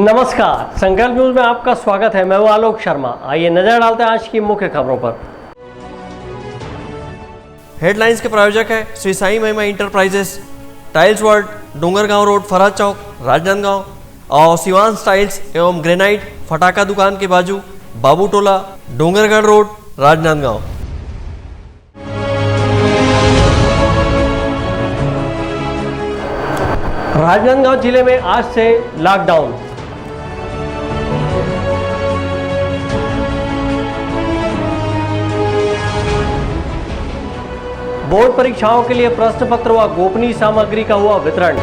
नमस्कार, संकल्प न्यूज में आपका स्वागत है। मैं हूं आलोक शर्मा। आइए नजर डालते हैं आज की मुख्य खबरों पर। हेडलाइंस के प्रायोजक है Shri Sai Mahima enterprises, tiles world, Dongargaon road, Faraz Chowk, Rajnandgaon और शिवांश टाइल्स एवं ग्रेनाइट फटाका दुकान के बाजू, बाबू टोला, डोंगरगढ़ रोड, राजनांदगांव। राजनांदगांव जिले में आज से लॉकडाउन। बोर्ड परीक्षाओं के लिए प्रश्न पत्र व गोपनीय सामग्री का हुआ वितरण।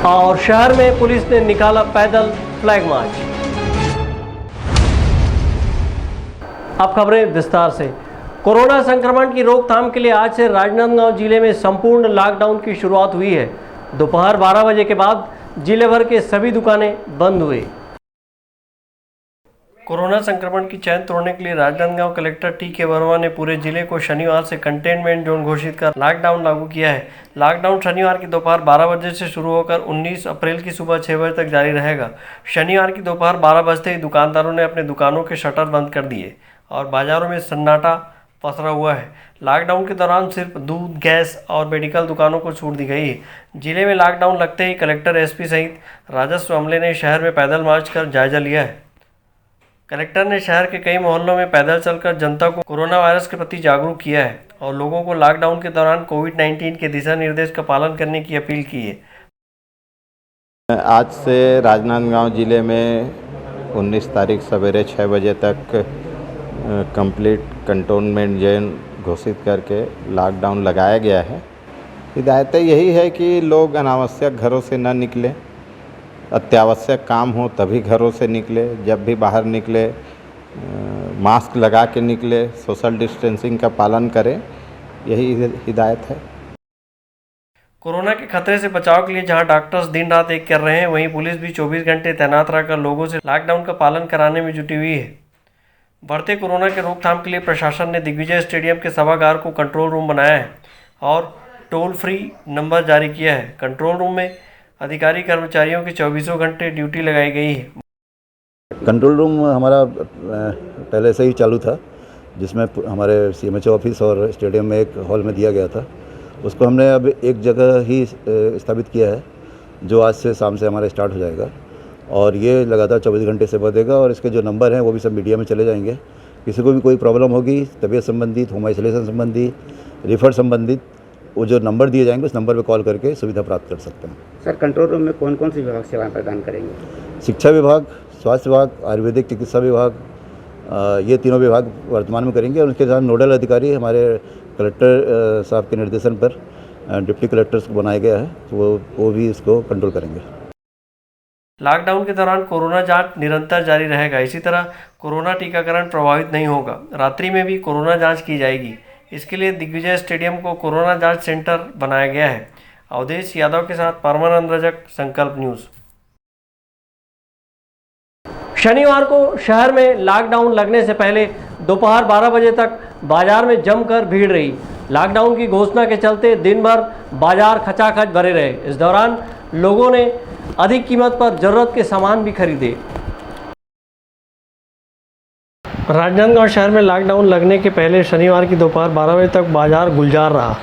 और शहर में पुलिस ने निकाला पैदल फ्लैग मार्च। अब खबरें विस्तार से। कोरोना संक्रमण की रोकथाम के लिए आज से राजनांदगांव जिले में संपूर्ण लॉकडाउन की शुरुआत हुई है। दोपहर 12 बजे के बाद जिले भर के सभी दुकानें बंद हुई। कोरोना संक्रमण की चैन तोड़ने के लिए राजनांदगांव कलेक्टर टी.के. वर्मा ने पूरे जिले को शनिवार से कंटेनमेंट जोन घोषित कर लॉकडाउन लागू किया है। लॉकडाउन शनिवार की दोपहर 12 बजे से शुरू होकर 19 अप्रैल की सुबह 6 बजे तक जारी रहेगा। शनिवार की दोपहर 12 बजते ही दुकानदारों ने अपने दुकानों के शटर बंद कर दिए और बाजारों में सन्नाटा पसरा हुआ है। लॉकडाउन के दौरान सिर्फ दूध, गैस और मेडिकल दुकानों को छूट दी गई है। जिले में लॉकडाउन लगते ही कलेक्टर, एसपी सहित राजस्व अमले ने शहर में पैदल मार्च कर जायजा लिया है। कलेक्टर ने शहर के कई मोहल्लों में पैदल चलकर जनता को कोरोना वायरस के प्रति जागरूक किया है और लोगों को लॉकडाउन के दौरान कोविड-19 के दिशा निर्देश का पालन करने की अपील की है। आज से राजनांदगांव जिले में 19 तारीख सवेरे 6 बजे तक कंप्लीट कंटोनमेंट जोन घोषित करके लॉकडाउन लगाया गया है। हिदायतें यही है कि लोग अनावश्यक घरों से न निकलें, अत्यावश्यक काम हो तभी घरों से निकले, जब भी बाहर निकले मास्क लगा के निकले, सोशल डिस्टेंसिंग का पालन करें, यही हिदायत है। कोरोना के खतरे से बचाव के लिए जहां डॉक्टर्स दिन रात एक कर रहे हैं, वहीं पुलिस भी 24 घंटे तैनात रहकर लोगों से लॉकडाउन का पालन कराने में जुटी हुई है। बढ़ते कोरोना के रोकथाम के लिए प्रशासन ने दिग्विजय स्टेडियम के सभागार को कंट्रोल रूम बनाया है और टोल फ्री नंबर जारी किया है। कंट्रोल रूम में अधिकारी कर्मचारियों की 24 घंटे ड्यूटी लगाई गई है। कंट्रोल रूम हमारा पहले से ही चालू था, जिसमें हमारे CMHO ऑफिस और स्टेडियम में एक हॉल में दिया गया था। उसको हमने अब एक जगह ही स्थापित किया है, जो आज से शाम से हमारा स्टार्ट हो जाएगा और ये लगातार 24 घंटे से बढ़ेगा और इसके जो नंबर हैं वो भी सब मीडिया में चले जाएंगे। किसी को भी कोई प्रॉब्लम होगी, तबीयत संबंधित, होम आइसोलेशन संबंधी, रिफर संबंधित, वो जो नंबर दिए जाएंगे उस नंबर पर कॉल करके सुविधा प्राप्त कर सकते हैं। सर, कंट्रोल रूम में कौन कौन सी विभाग सेवाएं प्रदान करेंगे? शिक्षा विभाग, स्वास्थ्य विभाग, आयुर्वेदिक चिकित्सा विभाग, ये तीनों विभाग वर्तमान में करेंगे और उनके साथ नोडल अधिकारी हमारे कलेक्टर साहब के निर्देशन पर डिप्टी कलेक्टर्स को बनाया गया है, तो वो भी इसको कंट्रोल करेंगे। लॉकडाउन के दौरान कोरोना जांच निरंतर जारी रहेगा। इसी तरह कोरोना टीकाकरण प्रभावित नहीं होगा। रात्रि में भी कोरोना जांच की जाएगी। इसके लिए दिग्विजय स्टेडियम को कोरोना जांच सेंटर बनाया गया है। अवधेश यादव के साथ परमानंद रजक, संकल्प न्यूज। शनिवार को शहर में लॉकडाउन लगने से पहले दोपहर 12 बजे तक बाजार में जमकर भीड़ रही। लॉकडाउन की घोषणा के चलते दिन भर बाजार खचाखच भरे रहे। इस दौरान लोगों ने अधिक कीमत पर जरूरत के सामान भी खरीदे। राजनांदगांव शहर में लॉकडाउन लगने के पहले शनिवार की दोपहर 12 बजे तक बाजार गुलजार रहा।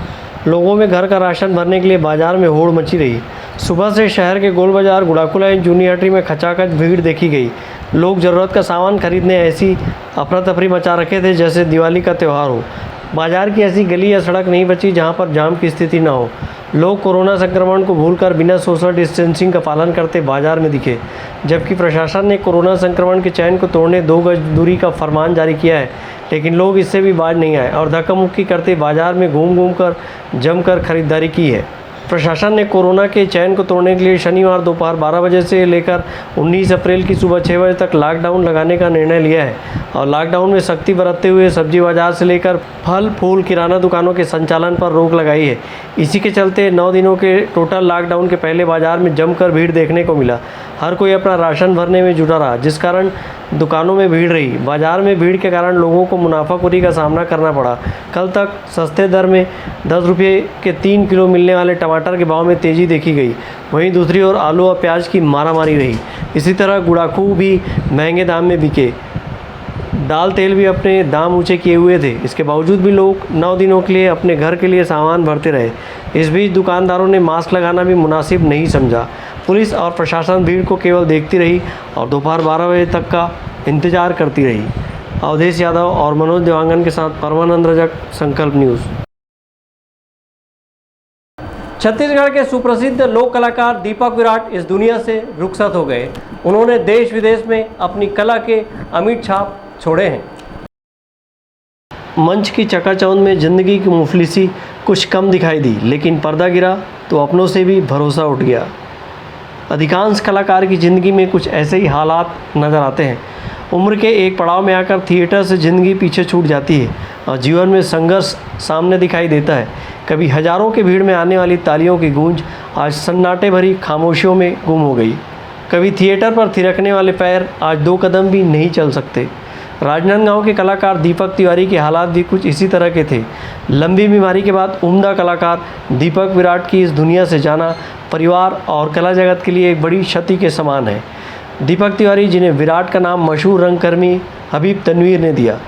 लोगों में घर का राशन भरने के लिए बाजार में होड़ मची रही। सुबह से शहर के गोल बाजार, गुड़ाकू लाइन, जूनी हटरी में खचाखच भीड़ देखी गई। लोग ज़रूरत का सामान खरीदने ऐसी अफरा तफरी मचा रखे थे जैसे दिवाली का त्यौहार हो। बाजार की ऐसी गली या सड़क नहीं बची जहां पर जाम की स्थिति न हो। लोग कोरोना संक्रमण को भूलकर बिना सोशल डिस्टेंसिंग का पालन करते बाजार में दिखे, जबकि प्रशासन ने कोरोना संक्रमण के चैन को तोड़ने 2 गज दूरी का फरमान जारी किया है, लेकिन लोग इससे भी बाज नहीं आए और धक्का मुक्की करते बाजार में घूम घूम कर जमकर खरीदारी की है। प्रशासन ने कोरोना के चैन को तोड़ने के लिए शनिवार दोपहर 12 बजे से लेकर 19 अप्रैल की सुबह 6 बजे तक लॉकडाउन लगाने का निर्णय लिया है और लॉकडाउन में सख्ती बरतते हुए सब्जी बाजार से लेकर फल, फूल, किराना दुकानों के संचालन पर रोक लगाई है। इसी के चलते 9 दिनों के टोटल लॉकडाउन के पहले बाजार में जमकर भीड़ देखने को मिला। हर कोई अपना राशन भरने में जुटा रहा, जिस कारण दुकानों में भीड़ रही। बाजार में भीड़ के कारण लोगों को मुनाफाखोरी का सामना करना पड़ा। कल तक सस्ते दर में 10 रुपये के 3 किलो मिलने वाले टमाटर के भाव में तेज़ी देखी गई। वहीं दूसरी ओर आलू और प्याज की मारामारी रही। इसी तरह गुड़ाखू भी महंगे दाम में बिके। दाल तेल भी अपने दाम ऊंचे किए हुए थे। इसके बावजूद भी लोग 9 दिनों के लिए अपने घर के लिए सामान भरते रहे। इस बीच दुकानदारों ने मास्क लगाना भी मुनासिब नहीं समझा। पुलिस और प्रशासन भीड़ को केवल देखती रही और दोपहर 12 बजे तक का इंतजार करती रही। अवधेश यादव और मनोज देवांगन के साथ परमानंद रजक, संकल्प न्यूज़। छत्तीसगढ़ के सुप्रसिद्ध लोक कलाकार दीपक विराट इस दुनिया से रुखसत हो गए। उन्होंने देश विदेश में अपनी कला के अमिट छाप छोड़े हैं। मंच की चकाचौंध में जिंदगी की मुफलिसी कुछ कम दिखाई दी, लेकिन पर्दा गिरा तो अपनों से भी भरोसा उठ गया। अधिकांश कलाकार की ज़िंदगी में कुछ ऐसे ही हालात नज़र आते हैं। उम्र के एक पड़ाव में आकर थिएटर से ज़िंदगी पीछे छूट जाती है और जीवन में संघर्ष सामने दिखाई देता है। कभी हज़ारों की भीड़ में आने वाली तालियों की गूंज आज सन्नाटे भरी खामोशियों में गुम हो गई। कभी थिएटर पर थिरकने वाले पैर आज 2 कदम भी नहीं चल सकते। राजनांदगांव के कलाकार दीपक तिवारी के हालात भी कुछ इसी तरह के थे। लंबी बीमारी के बाद उम्दा कलाकार दीपक विराट की इस दुनिया से जाना परिवार और कला जगत के लिए एक बड़ी क्षति के समान है। दीपक तिवारी, जिन्हें विराट का नाम मशहूर रंगकर्मी हबीब तनवीर ने दिया,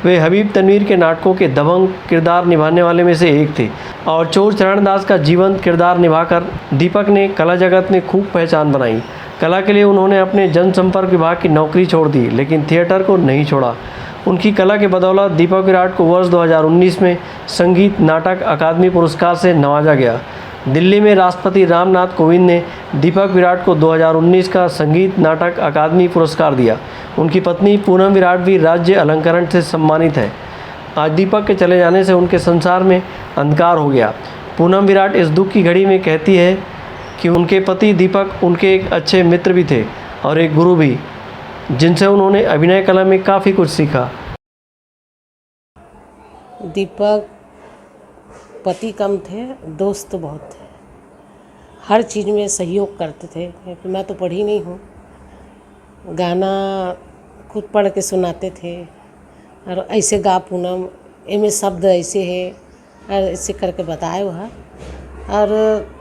वे हबीब तनवीर के नाटकों के दबंग किरदार निभाने वाले में से एक थे और चोर चरणदास का जीवंत किरदार निभाकर दीपक ने कला जगत में खूब पहचान बनाई। कला के लिए उन्होंने अपने जनसंपर्क विभाग की नौकरी छोड़ दी, लेकिन थिएटर को नहीं छोड़ा। उनकी कला के बदौलत दीपक विराट को वर्ष 2019 में संगीत नाटक अकादमी पुरस्कार से नवाजा गया। दिल्ली में राष्ट्रपति रामनाथ कोविंद ने दीपक विराट को 2019 का संगीत नाटक अकादमी पुरस्कार दिया। उनकी पत्नी पूनम विराट भी राज्य अलंकरण से सम्मानित है। आज दीपक के चले जाने से उनके संसार में अंधकार हो गया। पूनम विराट इस दुख की घड़ी में कहती है कि उनके पति दीपक उनके एक अच्छे मित्र भी थे और एक गुरु भी, जिनसे उन्होंने अभिनय कला में काफ़ी कुछ सीखा। दीपक पति कम थे, दोस्त बहुत थे। हर चीज़ में सहयोग करते थे, क्योंकि मैं तो पढ़ी नहीं हूँ। गाना खुद पढ़ के सुनाते थे और ऐसे गा पूनम, इनमें शब्द ऐसे है और ऐसे करके बताए वह। और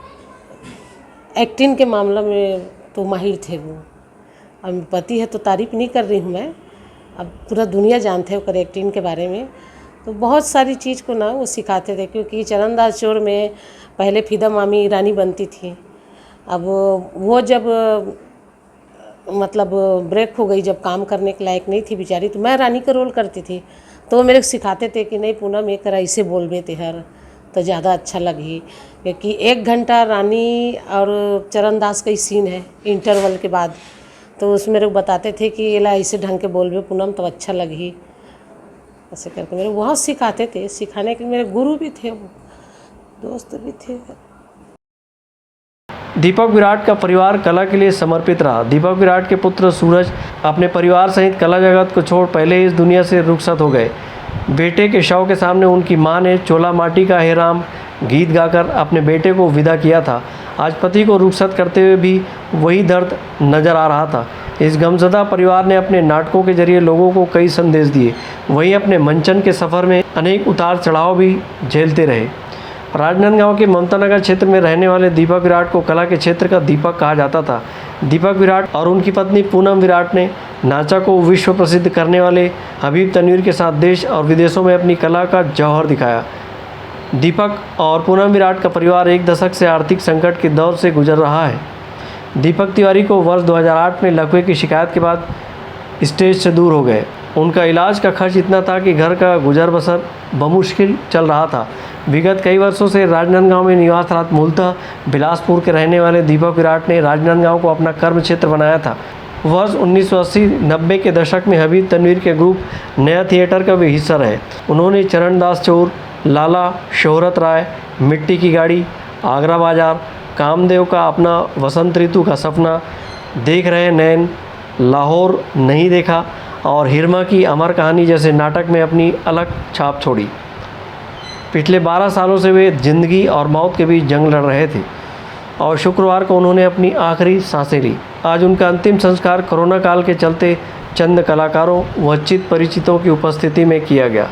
एक्टिंग के मामले में तो माहिर थे वो। अब पति है तो तारीफ़ नहीं कर रही हूँ मैं, अब पूरा दुनिया जानते हैं वो एक्टिंग के बारे में। तो बहुत सारी चीज़ को ना वो सिखाते थे, क्योंकि चरणदास चोर में पहले फिदा मामी रानी बनती थी। अब वो जब मतलब ब्रेक हो गई, जब काम करने के लायक नहीं थी बेचारी, तो मैं रानी का रोल करती थी। तो वो मेरे को सिखाते थे कि नहीं पूनम एक ऐसे बोल बे तेहर तो ज़्यादा अच्छा लगी, क्योंकि 1 घंटा रानी और चरणदास का ही सीन है इंटरवल के बाद। तो उसमें मेरे को बताते थे कि ये ला ऐसे ढंग के बोल बे पूनम तो अच्छा लगी, ऐसे करके मेरे बहुत सिखाते थे। सिखाने के मेरे गुरु भी थे, वो दोस्त भी थे। दीपक विराट का परिवार कला के लिए समर्पित रहा। दीपक विराट के पुत्र सूरज अपने परिवार सहित कला जगत को छोड़ पहले ही इस दुनिया से रुखसत हो गए। बेटे के शव के सामने उनकी मां ने चोला माटी का हे राम गीत गाकर अपने बेटे को विदा किया था। आज पति को रुखसत करते हुए भी वही दर्द नज़र आ रहा था। इस गमज़दा परिवार ने अपने नाटकों के जरिए लोगों को कई संदेश दिए, वहीं अपने मंचन के सफ़र में अनेक उतार चढ़ाव भी झेलते रहे। राजनांदगांव के ममता नगर क्षेत्र में रहने वाले दीपक विराट को कला के क्षेत्र का दीपक कहा जाता था। दीपक विराट और उनकी पत्नी पूनम विराट ने नाचा को विश्व प्रसिद्ध करने वाले हबीब तनवीर के साथ देश और विदेशों में अपनी कला का जौहर दिखाया। दीपक और पूनम विराट का परिवार 1 दशक से आर्थिक संकट के दौर से गुजर रहा है। दीपक तिवारी को वर्ष 2008 में लकवे की शिकायत के बाद स्टेज से दूर हो गए। उनका इलाज का खर्च इतना था कि घर का गुजर बसर बमुश्किल चल रहा था। विगत कई वर्षों से राजनांदगांव में निवासरत मूलतः बिलासपुर के रहने वाले दीपक विराट ने राजनांदगांव को अपना कर्म क्षेत्र बनाया था। वर्ष 1980-90 के दशक में हबीब तनवीर के ग्रुप नया थिएटर का भी हिस्सा रहे। उन्होंने चरणदास चोर, लाला, शोहरत राय, मिट्टी की गाड़ी, आगरा बाजार, कामदेव का अपना, वसंत ऋतु का सपना, देख रहे नैन, लाहौर नहीं देखा और हिरमा की अमर कहानी जैसे नाटक में अपनी अलग छाप छोड़ी। पिछले 12 सालों से वे जिंदगी और मौत के बीच जंग लड़ रहे थे और शुक्रवार को उन्होंने अपनी आखिरी सांसें ली। आज उनका अंतिम संस्कार कोरोना काल के चलते चंद कलाकारों व चित परिचितों की उपस्थिति में किया गया।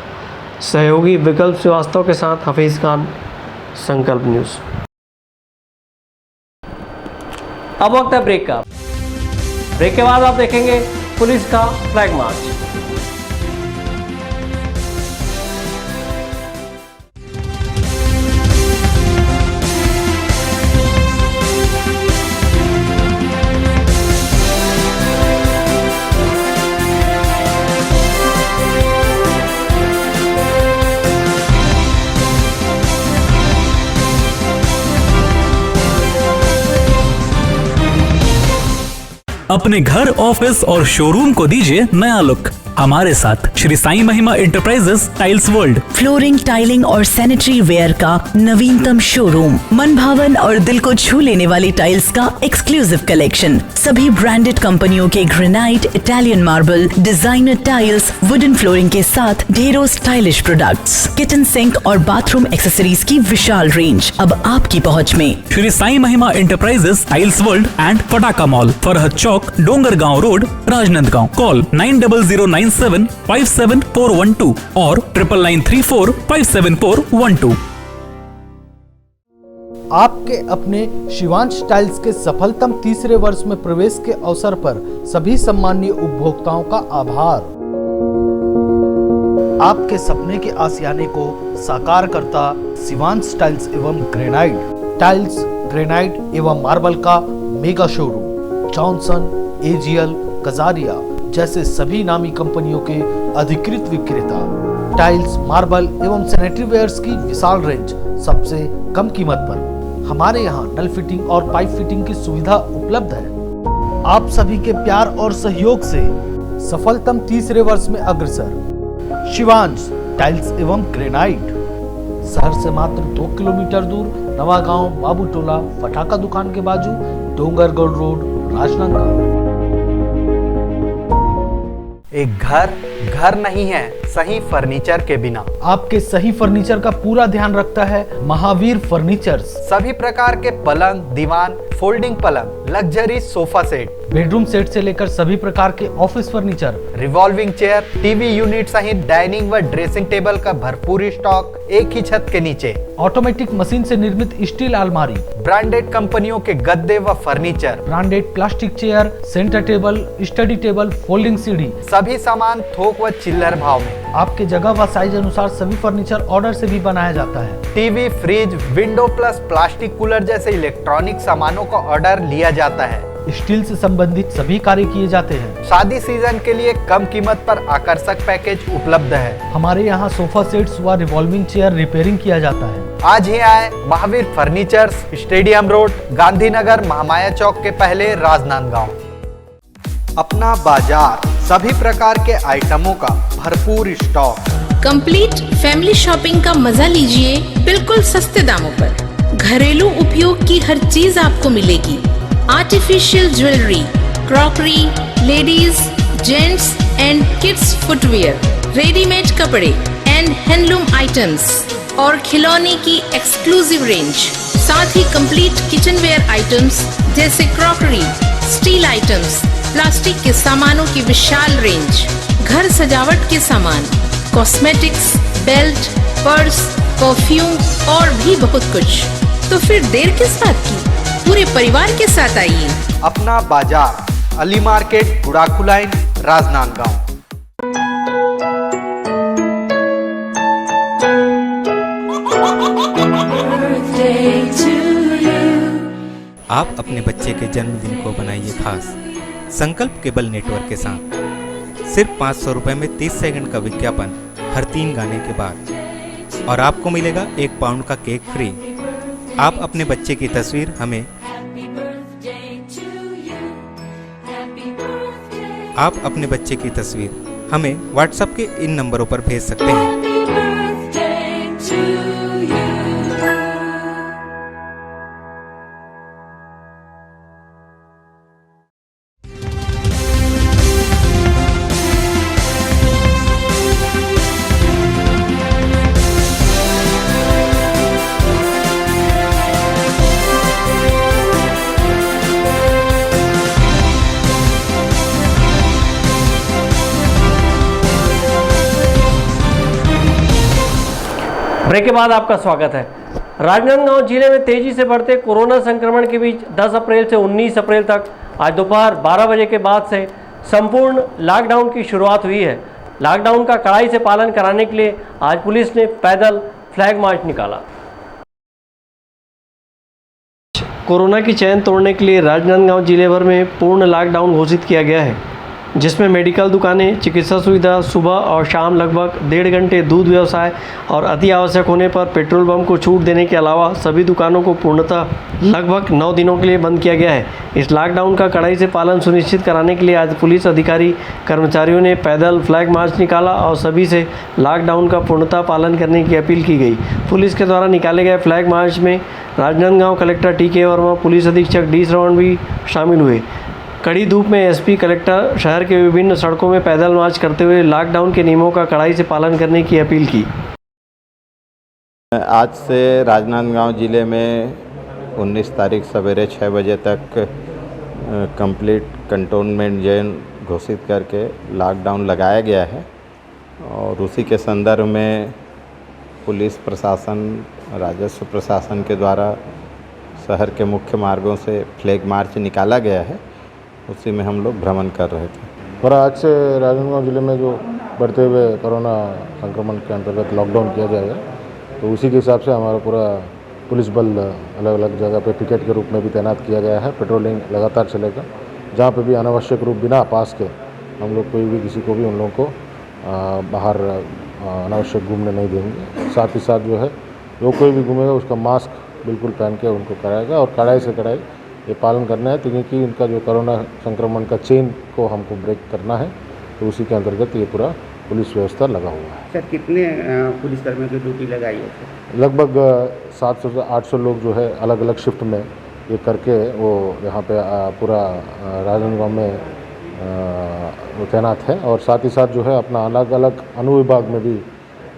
सहयोगी विकल्प श्रीवास्तव के साथ हफीज़ खान, संकल्प न्यूज़। अब वक्त है ब्रेक का। ब्रेक के बाद आप देखेंगे पुलिस का फ्लैग मार्च। अपने घर, ऑफिस और शोरूम को दीजिए नया लुक हमारे साथ श्री साईं महिमा enterprises tiles world. Flooring, tiling और सैनिटरी वेयर का नवीनतम शोरूम, मन भावन और दिल को छू लेने वाली टाइल्स का एक्सक्लूसिव कलेक्शन, सभी ब्रांडेड कंपनियों के granite, Italian marble, designer tiles, wooden flooring के साथ ढेरों स्टाइलिश प्रोडक्ट्स, किचन सिंक और बाथरूम एक्सेसरीज की विशाल रेंज अब आपकी पहुंच में। श्री साईं महिमा इंटरप्राइजेस टाइल्स वर्ल्ड एंड फटाका मॉल, फरहद चौक, डोंगरगांव रोड, राजनांदगांव। कॉल 9009757412 और 9993457412। आपके अपने शिवांश टाइल्स के सफलतम तीसरे वर्ष में प्रवेश के अवसर पर सभी सम्मानीय उपभोक्ताओं का आभार। आपके सपने के आशियाने को साकार करता शिवांश टाइल्स एवं ग्रेनाइट एवं मार्बल का mega showroom, Johnson, AGL, Kajaria जैसे सभी नामी कंपनियों के अधिकृत विक्रेता। टाइल्स, मार्बल एवं सैनिटरी वेयर्स की विशाल रेंज सबसे कम कीमत पर। हमारे यहाँ नल फिटिंग और पाइप फिटिंग की सुविधा उपलब्ध है। आप सभी के प्यार और सहयोग से सफलतम तीसरे वर्ष में अग्रसर शिवांश टाइल्स एवं ग्रेनाइट, शहर से मात्र 2 किलोमीटर दूर, नवागांव, बाबूटोला, फटाका दुकान के बाजू, डोंगरगढ़ रोड, राजनांदगांव। एक घर नहीं है सही फर्नीचर के बिना। आपके सही फर्नीचर का पूरा ध्यान रखता है महावीर फर्नीचर्स। सभी प्रकार के पलंग, दीवान, फोल्डिंग पलंग, luxury sofa set, bedroom set से लेकर सभी प्रकार के office furniture, revolving chair, TV unit सहित डाइनिंग व ड्रेसिंग टेबल का भरपूर स्टॉक एक ही छत के नीचे। ऑटोमेटिक मशीन से निर्मित स्टील अलमारी, ब्रांडेड कंपनियों के गद्दे व furniture, branded plastic chair, centre table, study table, folding सीढ़ी, सभी सामान थोक व चिल्लर भाव में। आपके जगह व साइज अनुसार सभी फर्नीचर ऑर्डर से भी बनाया जाता है। TV, fridge, window plus plastic cooler जैसे इलेक्ट्रॉनिक सामानों का ऑर्डर लिया जाता है। स्टील से संबंधित सभी कार्य किए जाते हैं। शादी सीजन के लिए कम कीमत पर आकर्षक पैकेज उपलब्ध है। हमारे यहाँ सोफा सेट्स व रिवॉल्विंग चेयर रिपेयरिंग किया जाता है। आज ही आए Mahavir furnitures, stadium road, Gandhinagar, Mahamaya Chowk के पहले, राजनांदगांव। अपना बाजार, सभी प्रकार के आइटमों का भरपूर स्टॉक। कंप्लीट फैमिली शॉपिंग का मजा लीजिए बिल्कुल सस्ते दामों पर। घरेलू उपयोग की हर चीज आपको मिलेगी। Artificial jewellery, crockery, ladies, gents and kids footwear, readymade कपड़े एंड हैंडलूम आइटम्स और खिलौने की एक्सक्लूसिव रेंज, साथ ही कंप्लीट किचनवेयर आइटम्स जैसे क्रॉकरी, स्टील आइटम्स, प्लास्टिक के सामानों की विशाल रेंज, घर सजावट के सामान, कॉस्मेटिक्स, बेल्ट, पर्स, परफ्यूम और भी बहुत कुछ। तो फिर देर किस बात की, पूरे परिवार के साथ आइए। अपना बाजार, अली मार्केट, गुड़ाखू लाइन, राजनांदगांव। आप अपने बच्चे के जन्मदिन को बनाइए खास संकल्प केबल नेटवर्क के साथ। सिर्फ 500 रुपये में 30 सेकंड का विज्ञापन हर 3 गाने के बाद और आपको मिलेगा 1 पाउंड का केक फ्री। आप अपने बच्चे की तस्वीर हमें व्हाट्सएप के इन नंबरों पर भेज सकते हैं। ब्रेक के बाद आपका स्वागत है। राजनांदगांव जिले में तेजी से बढ़ते कोरोना संक्रमण के बीच 10 अप्रैल से 19 अप्रैल तक आज दोपहर 12 बजे के बाद से संपूर्ण लॉकडाउन की शुरुआत हुई है। लॉकडाउन का कड़ाई से पालन कराने के लिए आज पुलिस ने पैदल फ्लैग मार्च निकाला। कोरोना की चैन तोड़ने के लिए राजनांदगांव जिले भर में पूर्ण लॉकडाउन घोषित किया गया है, जिसमें मेडिकल दुकानें, चिकित्सा सुविधा, सुबह और शाम लगभग 1.5 घंटे दूध व्यवसाय और अति आवश्यक होने पर पेट्रोल पंप को छूट देने के अलावा सभी दुकानों को पूर्णतः लगभग 9 दिनों के लिए बंद किया गया है। इस लॉकडाउन का कड़ाई से पालन सुनिश्चित कराने के लिए आज पुलिस अधिकारी कर्मचारियों ने पैदल फ्लैग मार्च निकाला और सभी से लॉकडाउन का पूर्णतः पालन करने की अपील की गई। पुलिस के द्वारा निकाले गए फ्लैग मार्च में Rajnandgaon collector TK. Verma, police अधीक्षक डी. श्रवण भी शामिल हुए। कड़ी धूप में एसपी कलेक्टर शहर के विभिन्न सड़कों में पैदल मार्च करते हुए लॉकडाउन के नियमों का कड़ाई से पालन करने की अपील की। आज से राजनांदगांव ज़िले में 19 तारीख सवेरे 6 बजे तक कंप्लीट कंटोनमेंट जोन घोषित करके लॉकडाउन लगाया गया है और उसी के संदर्भ में पुलिस प्रशासन, राजस्व प्रशासन के द्वारा शहर के मुख्य मार्गों से फ्लैग मार्च निकाला गया है। उसी में हम लोग भ्रमण कर रहे थे। और आज से राजनांदगांव जिले में जो बढ़ते हुए कोरोना संक्रमण के अंतर्गत लॉकडाउन किया जाएगा, तो उसी के हिसाब से हमारा पूरा पुलिस बल अलग अलग जगह पे पिकेट के रूप में भी तैनात किया गया है। पेट्रोलिंग लगातार चलेगा। जहाँ पे भी अनावश्यक रूप बिना पास के हम लोग कोई भी किसी को भी उन लोगों को बाहर अनावश्यक घूमने नहीं देंगे। साथ ही साथ जो है जो कोई भी घूमेगा उसका मास्क बिल्कुल पहन के उनको कराएगा और कड़ाई से कड़ाई ये पालन करना है, क्योंकि इनका जो कोरोना संक्रमण का चेन को हमको ब्रेक करना है। तो उसी के अंतर्गत ये पूरा पुलिस व्यवस्था लगा हुआ है। सर, कितने पुलिसकर्मियों की ड्यूटी लगाई है? लगभग 700 से 800 लोग जो है अलग अलग शिफ्ट में ये करके वो यहाँ पे पूरा राजनांदगांव में वो तैनात है। और साथ ही साथ जो है अपना अलग अलग अनुविभाग में भी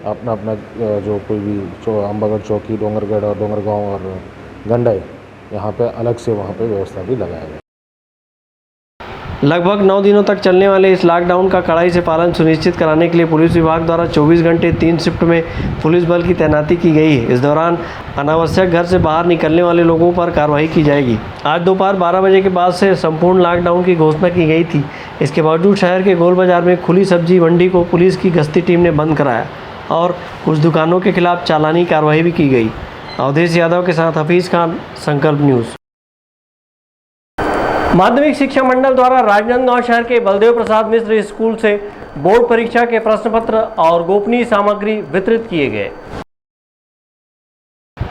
अपना अपना जो कोई भी अम्बागढ़ चौकी, डोंगरगढ़ और डोंगरगांव और गंडाई, यहाँ पे अलग से वहाँ पे व्यवस्था भी लगाया गया। लगभग 9 दिनों तक चलने वाले इस लॉकडाउन का कड़ाई से पालन सुनिश्चित कराने के लिए पुलिस विभाग द्वारा 24 घंटे 3 शिफ्ट में पुलिस बल की तैनाती की गई है। इस दौरान अनावश्यक घर से बाहर निकलने वाले लोगों पर कार्रवाई की जाएगी। आज दोपहर 12 बजे के बाद से संपूर्ण लॉकडाउन की घोषणा की गई थी। इसके बावजूद शहर के गोल बाजार में खुली सब्जी मंडी को पुलिस की गश्ती टीम ने बंद कराया और कुछ दुकानों के खिलाफ चालानी कार्रवाई भी की गई। अवधेश यादव के साथ हफीज़ खान, संकल्प न्यूज़। माध्यमिक शिक्षा मंडल द्वारा राजनांदगांव शहर के बलदेव प्रसाद मिश्र स्कूल से बोर्ड परीक्षा के प्रश्न पत्र और गोपनीय सामग्री वितरित किए गए।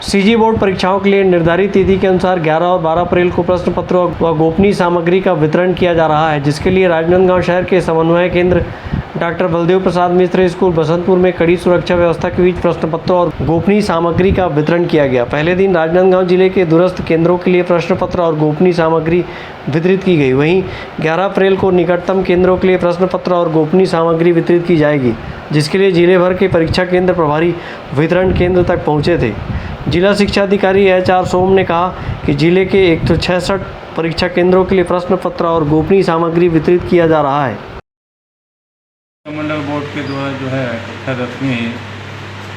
सीजी बोर्ड परीक्षाओं के लिए निर्धारित तिथि के अनुसार 11 और 12 अप्रैल को प्रश्न पत्र व गोपनीय सामग्री का वितरण किया जा रहा है, जिसके लिए राजनांदगांव शहर के समन्वय केंद्र डॉक्टर बलदेव प्रसाद मिश्र स्कूल बसंतपुर में कड़ी सुरक्षा व्यवस्था के बीच प्रश्न पत्र और गोपनीय सामग्री का वितरण किया गया। पहले दिन राजनांदगांव जिले के दूरस्थ केंद्रों के लिए प्रश्न पत्र और गोपनीय सामग्री वितरित की गई। वहीं 11 अप्रैल को निकटतम केंद्रों के लिए प्रश्न पत्र और गोपनीय सामग्री वितरित की जाएगी, जिसके लिए जिले भर के परीक्षा केंद्र प्रभारी वितरण केंद्र तक पहुँचे थे। जिला शिक्षा अधिकारी HR सोम ने कहा कि जिले के 166 परीक्षा केंद्रों के लिए प्रश्न पत्र और गोपनीय सामग्री वितरित किया जा रहा है। मंडल बोर्ड के द्वारा जो है कक्षा 10वीं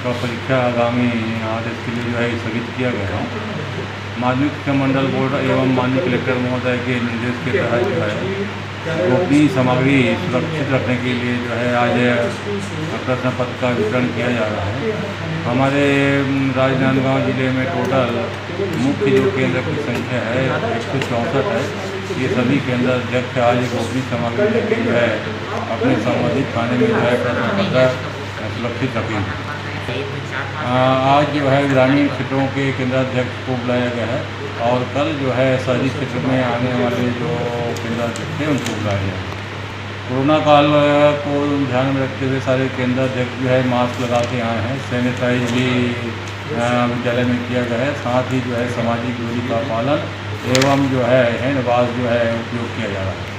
का परीक्षा आगामी आदेश के लिए जो है स्थगित किया गया है। माध्यमिक शिक्षा मंडल बोर्ड एवं माननीय कलेक्टर महोदय के निर्देश के तहत जो है गोपनीय सामग्री सुरक्षित रखने के लिए जो है आज प्रश्न पत्र का वितरण किया जा रहा है। हमारे राजनांदगांव जिले में टोटल मुख्य जो केंद्र की संख्या है 164 है। ये सभी केंद्र अध्यक्ष आज गोपनीय सामग्री लेके जो है अपने संबंधित थाने में जो है प्रश्न पत्र सुरक्षित रखेंगे। आज जो है ग्रामीण क्षेत्रों के केंद्राध्यक्ष को बुलाया गया है और कल जो है शहरी क्षेत्र में आने वाले जो केंद्राध्यक्ष हैं उनको बुलाया गया है। कोरोना काल को ध्यान में रखते हुए सारे केंद्राध्यक्ष जो है मास्क लगा के आए हैं। सैनिटाइज भी विद्यालय में किया गया है। साथ ही जो है सामाजिक दूरी का पालन एवं जो है हैंड वाश जो है उपयोग किया जा रहा है।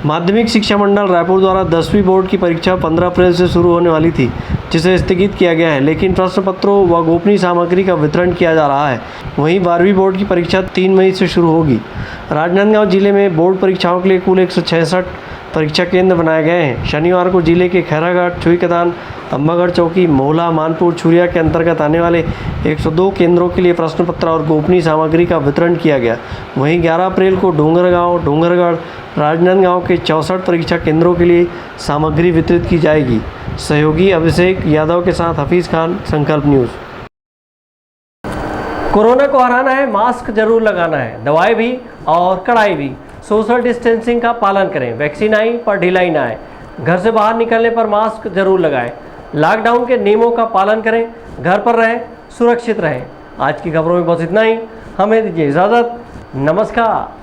माध्यमिक शिक्षा मंडल रायपुर द्वारा 10वीं बोर्ड की परीक्षा 15 अप्रैल से शुरू होने वाली थी, जिसे स्थगित किया गया है, लेकिन प्रश्न पत्रों व गोपनीय सामग्री का वितरण किया जा रहा है। वहीं 12वीं बोर्ड की परीक्षा 3 मई से शुरू होगी। राजनांदगांव जिले में बोर्ड परीक्षाओं के लिए कुल 166 परीक्षा केंद्र बनाए गए हैं। शनिवार को जिले के खैराघाट, छुईकदान, अम्बागढ़ चौकी, मोहला, मानपुर, छुरिया के अंतर्गत आने वाले 102 केंद्रों के लिए प्रश्न पत्र और गोपनीय सामग्री का वितरण किया गया। वहीं 11 अप्रैल को डोंगरगांव, डोंगरगढ़, राजनांदगांव के 64 परीक्षा केंद्रों के लिए सामग्री वितरित की जाएगी। सहयोगी अभिषेक यादव के साथ हफीज़ खान, संकल्प न्यूज़। कोरोना को हराना है, मास्क जरूर लगाना है, दवाई भी और कड़ाई भी। सोशल डिस्टेंसिंग का पालन करें, वैक्सीन आई पर ढिलाई ना आए। घर से बाहर निकलने पर मास्क जरूर लगाएं। लॉकडाउन के नियमों का पालन करें, घर पर रहें, सुरक्षित रहें। आज की खबरों में बस इतना ही। हमें दीजिए इजाज़त। नमस्कार।